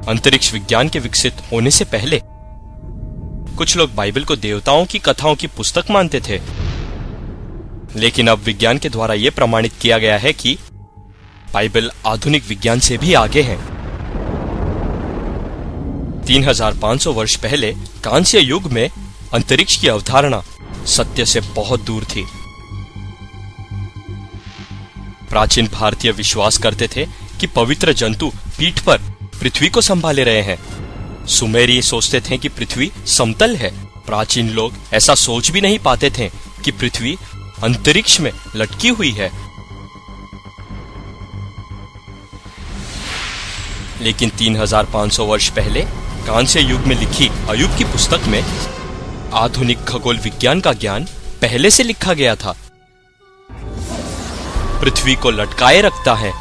अंतरिक्ष विज्ञान के विकसित होने से पहले कुछ लोग बाइबल को देवताओं की कथाओं की पुस्तक मानते थे, लेकिन अब विज्ञान के द्वारा यह प्रमाणित किया गया है कि बाइबल आधुनिक विज्ञान से भी आगे है। 3500 वर्ष पहले कांस्य युग में अंतरिक्ष की अवधारणा सत्य से बहुत दूर थी। प्राचीन भारतीय विश्वास करते थे कि पवित्र जंतु पीठ पर पृथ्वी को संभाले रहे हैं। सुमेरी सोचते थे कि पृथ्वी समतल है। प्राचीन लोग ऐसा सोच भी नहीं पाते थे कि पृथ्वी अंतरिक्ष में लटकी हुई है। लेकिन 3500 वर्ष पहले कांस्य युग में लिखी अय्यूब की पुस्तक में आधुनिक खगोल विज्ञान का ज्ञान पहले से लिखा गया था। पृथ्वी को लटकाए रखता है।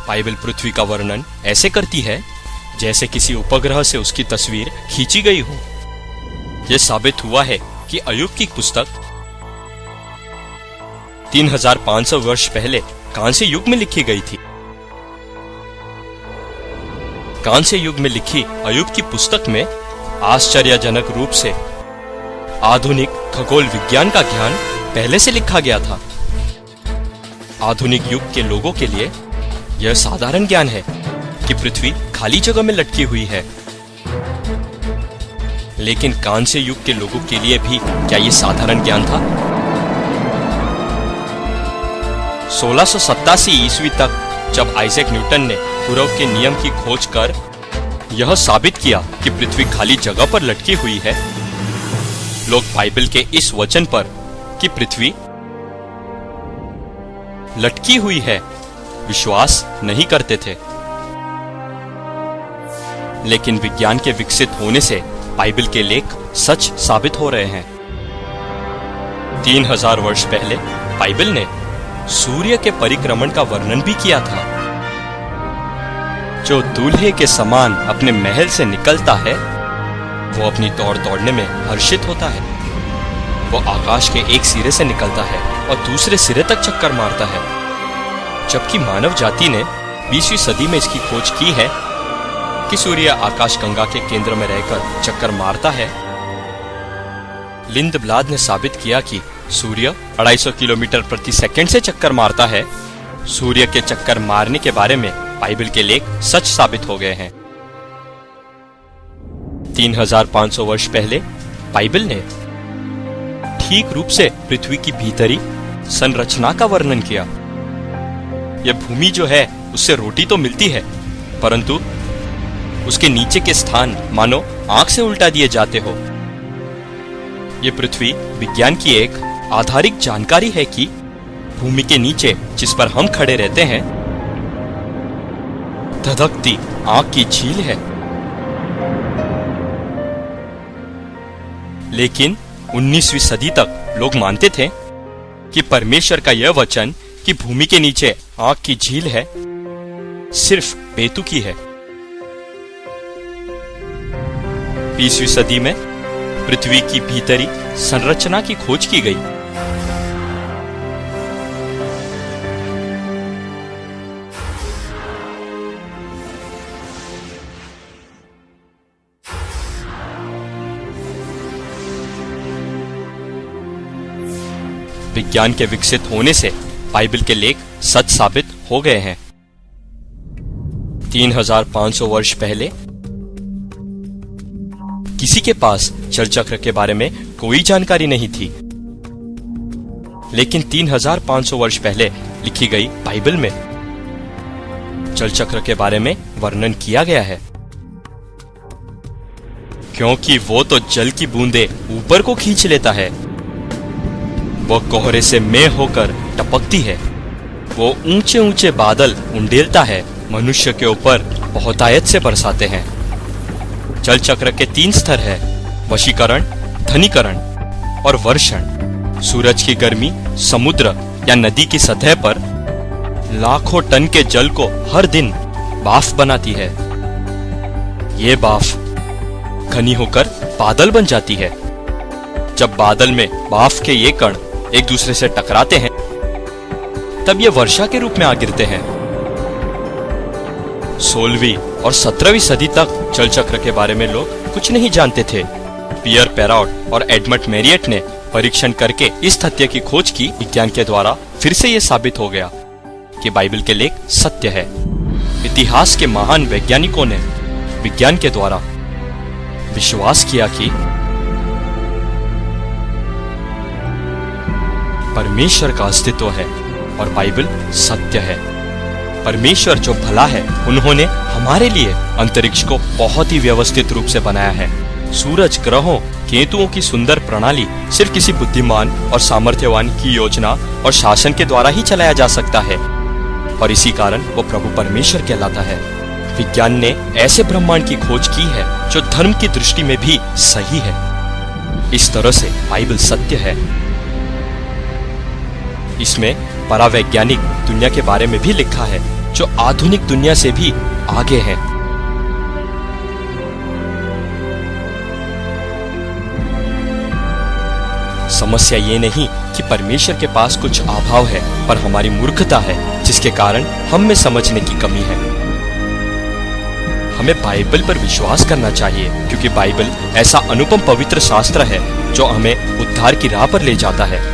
बाइबल पृथ्वी का वर्णन ऐसे करती है जैसे किसी उपग्रह से उसकी तस्वीर खींची गई हो। यह साबित हुआ है कि अय्यूब की पुस्तक 3500 वर्ष पहले कांस्य युग में लिखी गई थी। कांस्य युग में लिखी अय्यूब की पुस्तक में आश्चर्यजनक रूप से आधुनिक खगोल विज्ञान का ज्ञान पहले से लिखा गया था। आधुनिक युग के लोगों के लिए यह साधारण ज्ञान है कि पृथ्वी खाली जगह में लटकी हुई है, लेकिन कांस्य युग के लोगों के लिए भी क्या यह साधारण ज्ञान था? 1687 ईस्वी तक जब आइजैक न्यूटन ने कुरव के नियम की खोज कर यह साबित किया कि पृथ्वी खाली जगह पर लटकी हुई है, लोग बाइबल के इस वचन पर कि पृथ्वी लटकी हुई है विश्वास नहीं करते थे। लेकिन विज्ञान के विकसित होने से बाइबल के लेख सच साबित हो रहे हैं। 3000 वर्ष पहले बाइबल ने सूर्य के परिक्रमण का वर्णन भी किया था। जो दूल्हे के समान अपने महल से निकलता है वो अपनी दौड़ दौड़ने में हर्षित होता है। वो आकाश के एक सिरे से निकलता है और दूसरे सिरे तक चक्कर मारता है। जबकि मानव जाति ने 20वीं सदी में इसकी खोज की है कि सूर्य आकाश गंगा के केंद्र में रहकर चक्कर मारता है। लिंडब्लाड ने साबित किया कि सूर्य 250 किलोमीटर प्रति सेकंड से चक्कर मारता है। सूर्य के चक्कर मारने के बारे में बाइबल के लेख सच साबित हो गए हैं। 3500 वर्ष पहले बाइबल ने ठीक रूप से पृथ्वी की भीतरी संरचना का वर्णन किया। यह भूमि जो है उससे रोटी तो मिलती है, परंतु उसके नीचे के स्थान मानो आंख से उल्टा दिए जाते हो। यह पृथ्वी विज्ञान की एक आधारिक जानकारी है कि भूमि के नीचे जिस पर हम खड़े रहते हैं धधकती आग की झील है। लेकिन 19वीं सदी तक लोग मानते थे कि परमेश्वर का यह वचन कि भूमि के नीचे आग की झील है सिर्फ बेतुकी है। 20वीं सदी में पृथ्वी की भीतरी संरचना की खोज की गई। विज्ञान के विकसित होने से बाइबल के लेख सच साबित हो गए हैं। 3500 वर्ष पहले किसी के पास जल चक्र के बारे में कोई जानकारी नहीं थी, लेकिन 3500 वर्ष पहले लिखी गई बाइबल में जल चक्र के बारे में वर्णन किया गया है। क्योंकि वो तो जल की बूंदें ऊपर को खींच लेता है। वो कोहरे से मेघ होकर टपकती है। वो ऊंचे ऊंचे बादल उंडेलता है, मनुष्य के ऊपर बहुतायत से बरसाते हैं। जल चक्र के 3 स्तर है, वशीकरण, धनीकरण और वर्षण। सूरज की गर्मी समुद्र या नदी की सतह पर लाखों टन के जल को हर दिन भाप बनाती है। ये भाप घनी होकर बादल बन जाती है। जब बादल में भाप के ये कण एक दूसरे से टकराते हैं तब ये वर्षा के रूप में आ गिरते हैं। 16वीं और 17वीं सदी तक जल चक्र के बारे में लोग कुछ नहीं जानते थे। पियर पेराउट और एडमंड मैरियट ने परीक्षण करके इस तथ्य की खोज की। विज्ञान के द्वारा फिर से ये साबित हो गया कि बाइबल के लेख सत्य है। इतिहास के महान वैज्ञानिकों ने विज्ञान के द्वारा विश्वास किया कि परमेश्वर का अस्तित्व है और बाइबल सत्य है। परमेश्वर जो भला है, उन्होंने हमारे लिए अंतरिक्ष को बहुत ही व्यवस्थित रूप से बनाया है। सूरज, ग्रहों, केतुओं की सुंदर प्रणाली सिर्फ किसी बुद्धिमान और सामर्थ्यवान की योजना और शासन के द्वारा ही चलाया जा सकता है, और इसी कारण वो प्रभु परमेश्वर कहलाता है। विज्ञान ने ऐसे ब्रह्मांड की खोज की है जो धर्म की दृष्टि में भी सही है। इस तरह से बाइबल सत्य है। इसमें परावैज्ञानिक दुनिया के बारे में भी लिखा है जो आधुनिक दुनिया से भी आगे है। समस्या ये नहीं कि परमेश्वर के पास कुछ अभाव है, पर हमारी मूर्खता है जिसके कारण हम में समझने की कमी है। हमें बाइबल पर विश्वास करना चाहिए क्योंकि बाइबल ऐसा अनुपम पवित्र शास्त्र है जो हमें उद्धार की राह पर ले जाता है।